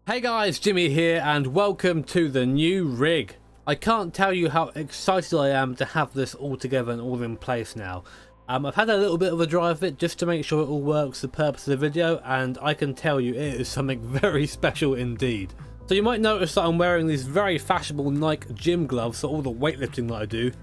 Hey guys, Jimmy here and welcome to the new rig. I can't tell you how excited I am to have this all together and all in place now. I've had a little bit of a drive of it just to make sure it all works for the purpose of the video, and I can tell you it is something very special indeed. So you might notice that I'm wearing these very fashionable Nike gym gloves for all the weightlifting that I do.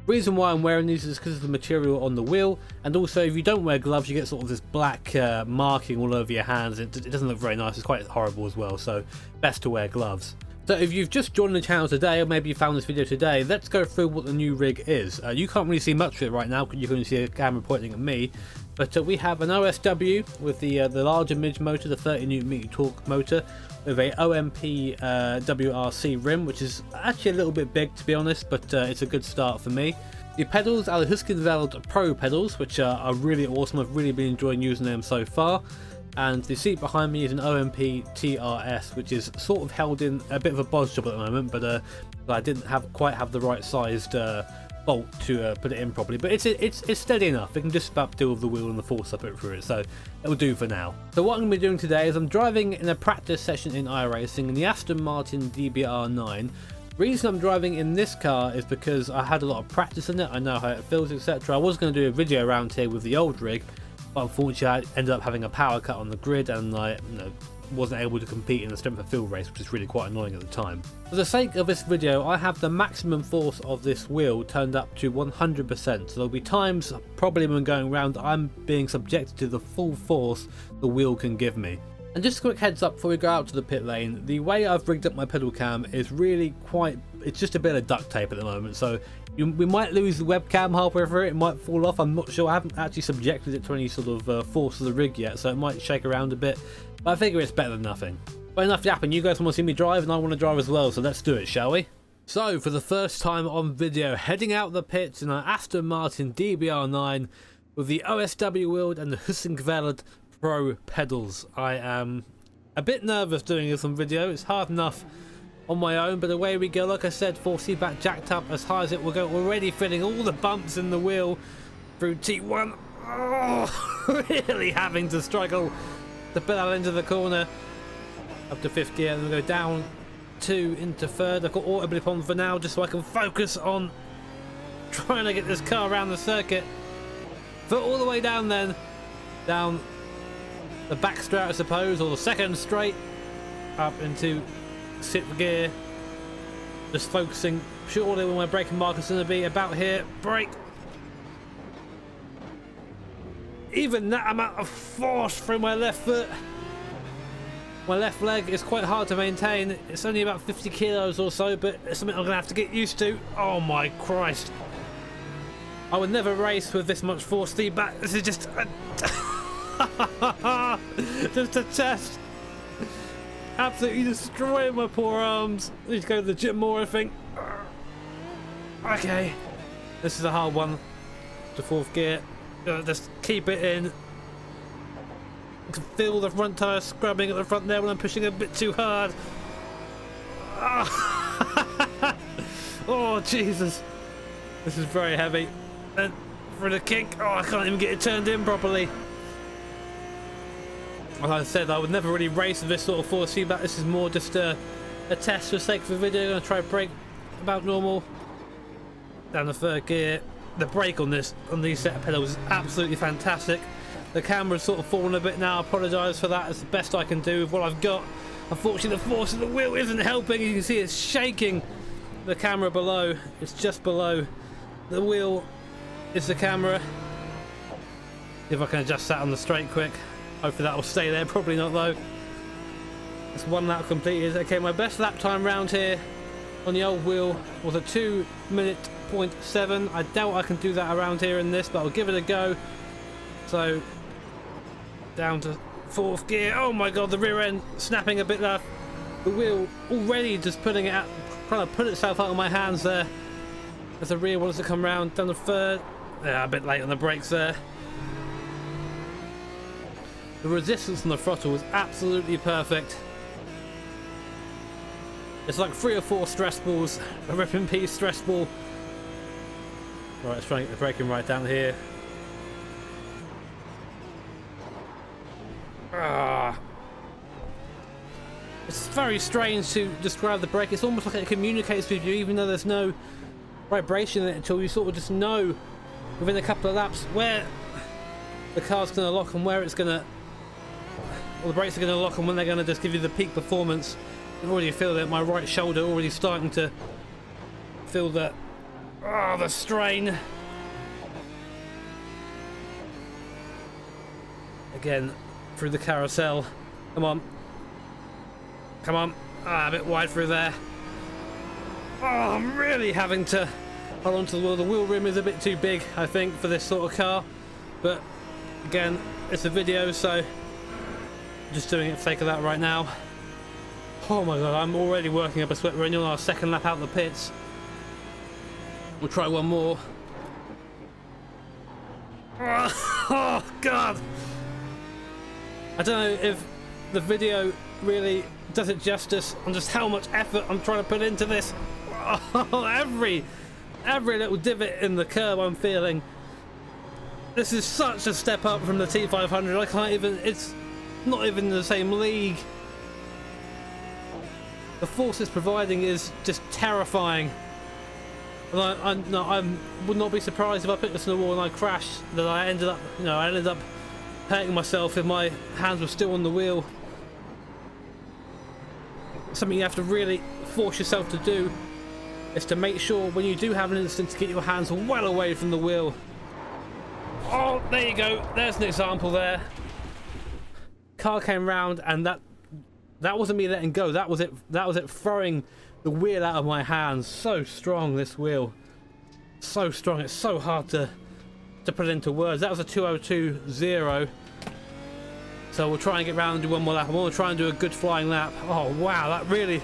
Reason why I'm wearing these is because of the material on the wheel, and also if you don't wear gloves you get sort of this black marking all over your hands. It doesn't look very nice, it's quite horrible as well, so best to wear gloves. So if you've just joined the channel today, or maybe you found this video today, let's go through what the new rig is. You can't really see much of it right now because you can only see a camera pointing at me, but we have an OSW with the larger midge motor, the 30 Nm torque motor, with a OMP WRC rim, which is actually a little bit big to be honest, but it's a good start for me. The pedals are the Husqvarna Pro pedals, which are really awesome. I've really been enjoying using them so far. And the seat behind me is an OMP TRS, which is sort of held in a bit of a bodge job at the moment, but I didn't quite have the right sized bolt to put it in properly, but it's steady enough. It can just about deal with the wheel and the force I put through it, so it will do for now. So what I'm going to be doing today is I'm driving in a practice session in iRacing in the Aston Martin DBR9. The reason I'm driving in this car is because I had a lot of practice in it, I know how it feels, etc. I was going to do a video around here with the old rig, but unfortunately I ended up having a power cut on the grid and I wasn't able to compete in the strength of field race, which is really quite annoying at the time. For the sake of this video, I have the maximum force of this wheel turned up to 100%, so there'll be times probably when going around I'm being subjected to the full force the wheel can give me. And just a quick heads up before we go out to the pit lane, the way I've rigged up my pedal cam is really it's just a bit of duct tape at the moment, so we might lose the webcam halfway through it might fall off, I'm not sure. I haven't actually subjected it to any sort of force of the rig yet, so it might shake around a bit, but I figure it's better than nothing. But enough yapping, you guys want to see me drive and I want to drive as well, so let's do it, shall we? So for the first time on video, heading out the pits in our Aston Martin DBR9 with the OSW wheel and the Husqvarna Pro pedals. I am a bit nervous doing this on video, it's hard enough on my own, but away we go. Like I said, 4C back jacked up as high as it will go, already feeling all the bumps in the wheel through T1. Oh, really having to struggle to put that into the corner. Up to fifth gear and then go down 2 into third. I've got auto blip on for now just so I can focus on trying to get this car around the circuit. Foot all the way down then, down the back straight I suppose, or the second straight, up into 6th gear, just focusing purely where my braking mark is going to be, about here, brake. Even that amount of force through my left foot, my left leg, is quite hard to maintain. It's only about 50 kilos or so, but it's something I'm going to have to get used to. Oh my Christ, I would never race with this much force feedback. This is just just a test. Absolutely destroying my poor arms. I need to go to the gym more, I think. Okay, this is a hard one. To 4th gear, just keep it in. I can feel the front tyre scrubbing at the front there when I'm pushing a bit too hard. Oh Jesus, this is very heavy. And for the kick, oh, I can't even get it turned in properly. Like I said, I would never really race with this sort of force feedback. This is more just a test for the sake of the video. I'm going to try to brake about normal. Down the 3rd gear. The brake on these set of pedals is absolutely fantastic. The camera's sort of fallen a bit now. I apologise for that. It's the best I can do with what I've got. Unfortunately, the force of the wheel isn't helping. You can see it's shaking the camera below. It's just below the wheel is the camera. If I can adjust that on the straight quick. Hopefully that will stay there, probably not though. That's 1 lap completed. Okay, my best lap time round here on the old wheel was a 2:07. I doubt I can do that around here in this, but I'll give it a go. So, down to 4th gear. Oh my god, the rear end snapping a bit there. The wheel already just putting it out, trying to put itself out of my hands there. As the rear wants to come round, down the 3rd. Yeah, a bit late on the brakes there. The resistance on the throttle was absolutely perfect. It's like 3 or 4 stress balls, a rip in peace stress ball. Right, let's try and get the braking right down here. It's very strange to describe the brake. It's almost like it communicates with you even though there's no vibration in it until you sort of just know within a couple of laps where the car's going to lock and where it's going to, or the brakes are going to lock and when they're going to just give you the peak performance. I can already feel that my right shoulder already starting to feel the strain. Again, through the carousel. Come on. Come on. A bit wide through there. Oh, I'm really having to hold on to the wheel. The wheel rim is a bit too big, I think, for this sort of car. But again, it's a video, so I'm just doing it for the sake of that right now. Oh my god, I'm already working up a sweat. We're in our second lap out of the pits. We'll try one more. Oh god! I don't know if the video really does it justice on just how much effort I'm trying to put into this. Oh, every little divot in the curb I'm feeling. This is such a step up from the T500. I can't even, it's not even in the same league. The force it's providing is just terrifying. And I would not be surprised if I put this in the wall and I crashed, that I ended up hurting myself if my hands were still on the wheel. Something you have to really force yourself to do is to make sure when you do have an incident to get your hands well away from the wheel. Oh, there you go. There's an example there. Car came round and that wasn't me letting go. That was it throwing the wheel out of my hands. So strong, this wheel. So strong. It's so hard to put it into words. That was a 2:02.0. So we'll try and get round and do one more lap. I want to try and do a good flying lap. Oh wow, that really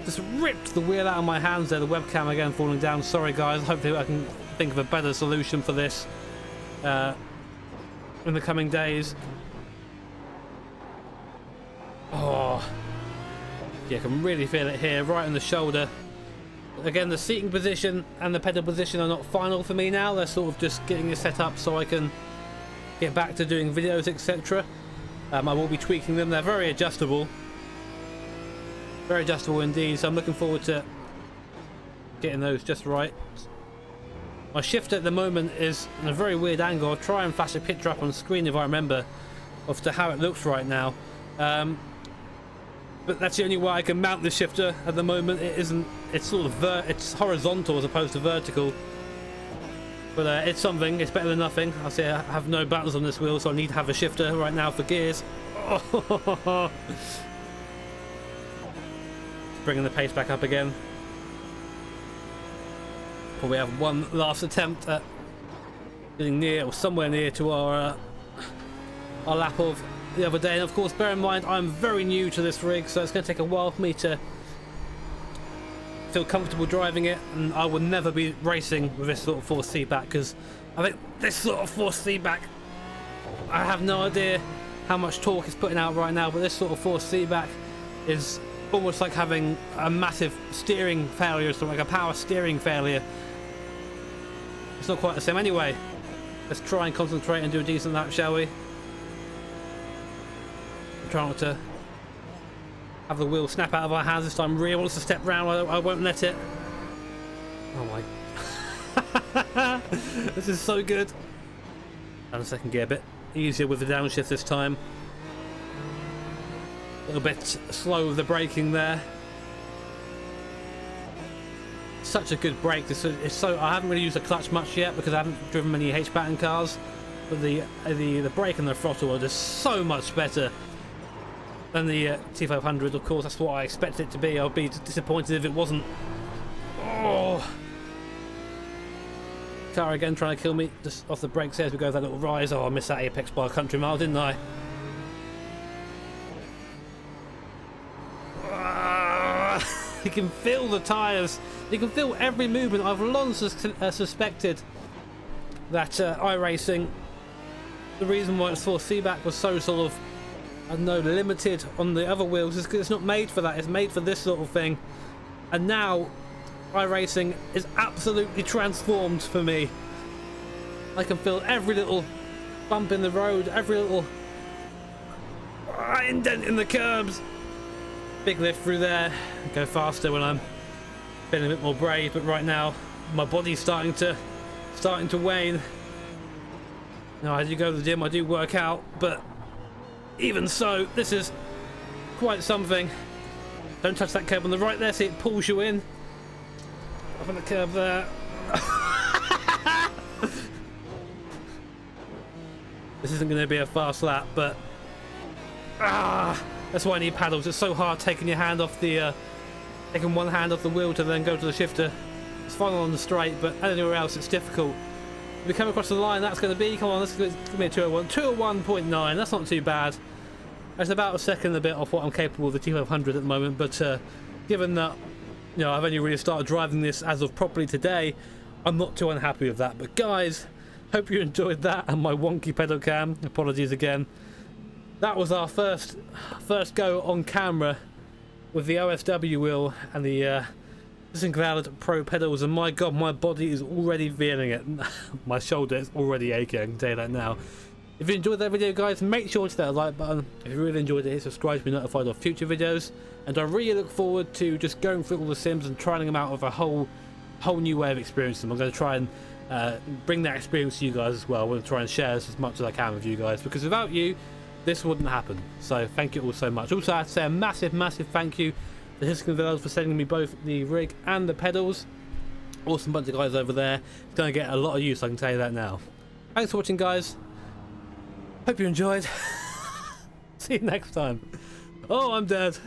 just ripped the wheel out of my hands there. The webcam again falling down. Sorry guys. Hopefully I can think of a better solution for this in the coming days. Oh yeah, I can really feel it here, right in the shoulder. Again, the seating position and the pedal position are not final for me now. They're sort of just getting it set up so I can get back to doing videos, etc. I will be tweaking them. They're very adjustable indeed, so I'm looking forward to getting those just right. My shifter at the moment is in a very weird angle. I'll try and flash a picture up on screen if I remember as to how it looks right now. But that's the only way I can mount the shifter at the moment. It isn't, it's sort of it's horizontal as opposed to vertical. But it's something, it's better than nothing. I say I have no buttons on this wheel, so I need to have a shifter right now for gears. Oh. Bringing the pace back up again. Probably have one last attempt at getting near or somewhere near to our lap of the other day. And of course, bear in mind I'm very new to this rig, so it's going to take a while for me to feel comfortable driving it, and I will never be racing with this sort of force feedback, because I think this sort of force feedback, I have no idea how much torque it's putting out right now, but this sort of force feedback is almost like having a massive steering failure, so like a power steering failure. It's not quite the same. Anyway, let's try and concentrate and do a decent lap, shall we? Try not to have the wheel snap out of our hands this time. Rear wants to step round. I won't let it. Oh my. This is so good. And the second gear, a bit easier with the downshift this time. A little bit slow with the braking there. Such a good brake. It's so, I haven't really used the clutch much yet because I haven't driven many H-pattern cars. But the brake and the throttle are just so much better than the T500. Of course, that's what I expected it to be. I'll be disappointed if it wasn't. Oh, car again trying to kill me just off the brakes as we go that little rise. Oh, I missed that apex by a country mile, didn't I? You can feel the tyres. You can feel every movement. I've long suspected that iRacing, the reason why its force feedback was so sort of, I don't know, limited on the other wheels is because it's not made for that. It's made for this sort of thing. And now iRacing is absolutely transformed for me. I can feel every little bump in the road, every little indent in the curbs. big lift through there, go faster when I'm feeling a bit more brave, but right now my body's starting to wane. Now I do go to the gym, I do work out, but even so, this is quite something. Don't touch that curb on the right there, see it pulls you in. Up on the curb there. This isn't going to be a fast lap, but that's why I need paddles. It's so hard taking your hand off the taking one hand off the wheel to then go to the shifter. It's fine on the straight, but anywhere else it's difficult. If we come across the line, that's going to be, come on, let's give me a 201. 201.9, that's not too bad. That's about a second a bit off what I'm capable of the T500 at the moment, but given that, you know, I've only really started driving this as of properly today, I'm not too unhappy with that. But guys, hope you enjoyed that and my wonky pedal cam. Apologies again. That was our first go on camera with the OSW wheel and the Syncvalid Pro pedals, and my god, my body is already feeling it. My shoulder is already aching, I can tell you that now. If you enjoyed that video, guys, make sure to hit that like button. If you really enjoyed it, hit subscribe to be notified of future videos. And I really look forward to just going through all the sims and trying them out with a whole new way of experiencing them. I'm going to try and bring that experience to you guys as well. I'm going to try and share this as much as I can with you guys, because without you, this wouldn't happen. So thank you all so much. Also, I have to say a massive thank you to Hisconvilles for sending me both the rig and the pedals. Awesome bunch of guys over there. It's going to get a lot of use, I can tell you that now. Thanks for watching, guys. Hope you enjoyed. See you next time. Oh, I'm dead.